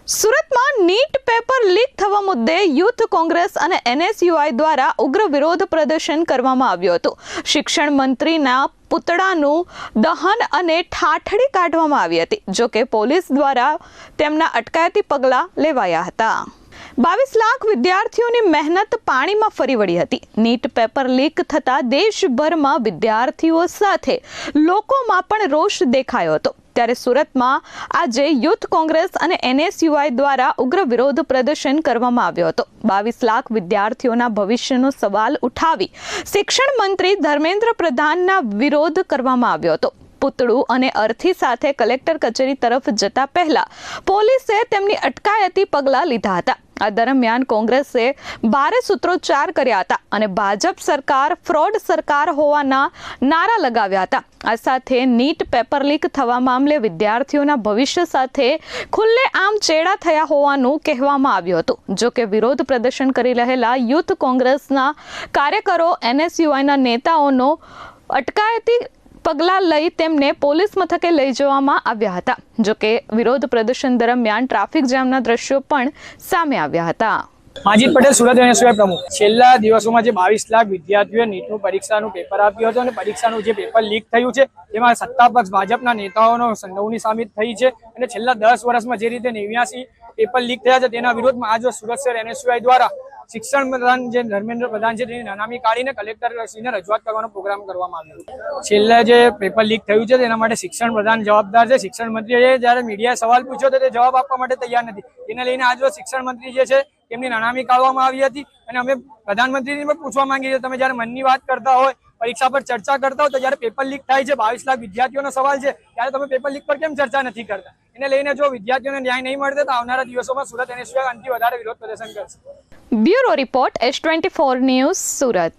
સુરતમાં NEET paper leak થવા મુદ્દે યુથ કોંગ્રેસ અને એનએસયુઆઈ દ્વારા ઉગ્ર વિરોધ પ્રદર્શન કરવામાં આવ્યું હતું। શિક્ષણ મંત્રીના પુતળાનું દહન અને ઠાઠડી કાઢવામાં આવી હતી। જો કે પોલીસ દ્વારા તેમના અટકાયતી પગલાં લેવાયા હતા। 22 લાખ વિદ્યાર્થીઓની મહેનત પાણીમાં ફરી વળી હતી। નીટ પેપર લીક થતાં દેશભરમાં વિદ્યાર્થીઓ સાથે લોકોમાં પણ રોષ દેખાયો હતો। ત્યારે સુરતમાં આજે યુથ કોંગ્રેસ અને એનએસયુઆઈ દ્વારા ઉગ્ર વિરોધ પ્રદર્શન કરવામાં આવ્યો હતો। 22 લાખ વિદ્યાર્થીઓના ભવિષ્યનો સવાલ ઉઠાવી શિક્ષણ મંત્રી ધર્મેન્દ્ર પ્રધાનના વિરોધ કરવામાં આવ્યો હતો। પુતળું અને અર્થી સાથે કલેક્ટર કચેરી તરફ જતા પહેલા પોલીસે તેમની અટકાયતી પગલાં લીધા હતા। આ દરમિયાન કોંગ્રેસે ભારે સૂત્રોચ્ચાર કર્યા હતા અને ભાજપ સરકાર ફ્રોડ સરકાર હોવાના નારા લગાવ્યા હતા। આ સાથે નીટ પેપર લીક થવા મામલે વિદ્યાર્થીઓના ભવિષ્ય સાથે ખુલ્લેઆમ ચેડા થયા હોવાનું કહેવામાં આવ્યું હતું। જો કે વિરોધ પ્રદર્શન કરી રહેલા યુથ કોંગ્રેસના કાર્યકરો એનએસયુઆઈના નેતાઓનો અટકાયતી પગલાં લઈ તેમને પોલીસ મથકે લઈ જવામાં આવ્યા હતા। જો કે વિરોધ પ્રદર્શન દરમિયાન ટ્રાફિક જામના દ્રશ્યો પણ સામે આવ્યા હતા। માજીદ પટેલ, સુરત એનએસયુઆઈ પ્રમુખ। છેલ્લા દિવસોમાં જે 22 લાખ વિદ્યાર્થીઓએ નીટનું પરીક્ષાનું પેપર આપ્યું હતું અને પરીક્ષાનું જે પેપર લીક થયું છે તેમાં સત્તાપક્ષ ભાજપના નેતાઓનો સંડોવણી સાબિત થઈ છે અને છેલ્લા 10 વર્ષમાં જે રીતે 89 પેપર લીક થયા છે તેના વિરોધમાં આજે સુરત શહેર એનએસયુઆઈ દ્વારા શિક્ષણ પ્રધાન જે ધર્મેન્દ્ર પ્રધાન છે તેની નાનામી કાઢીને કલેક્ટરશ્રીને રજૂઆત કરવાનો પ્રોગ્રામ કરવામાં આવ્યો। છેલ્લે જે પેપર લીક થયું છે તેના માટે શિક્ષણ પ્રધાન જવાબદાર છે। શિક્ષણ મંત્રીએ જ્યારે મીડિયાએ સવાલ પૂછ્યો તો તે જવાબ આપવા માટે તૈયાર નથી। તેને લઈને આજે શિક્ષણ મંત્રી જે છે તેમની નાનામી કાઢવામાં આવી હતી અને અમે પ્રધાનમંત્રીને પણ પૂછવા માંગીએ છીએ, તમે જ્યારે મનની વાત કરતા હોય, પરીક્ષા પર ચર્ચા કરતા હોય તો જ્યારે પેપર લીક થાય છે, 22 લાખ વિદ્યાર્થીઓનો સવાલ છે, ત્યારે તમે પેપર લીક પર કેમ ચર્ચા નથી કરતા? એને લઈને જો વિદ્યાર્થીઓને ન્યાય નહીં મળે તો આવનારા દિવસોમાં સુરત એનએસયુઆઈ આનાથી વધારે વિરોધ પ્રદર્શન કરશે। Bureau report S24 news, Surat.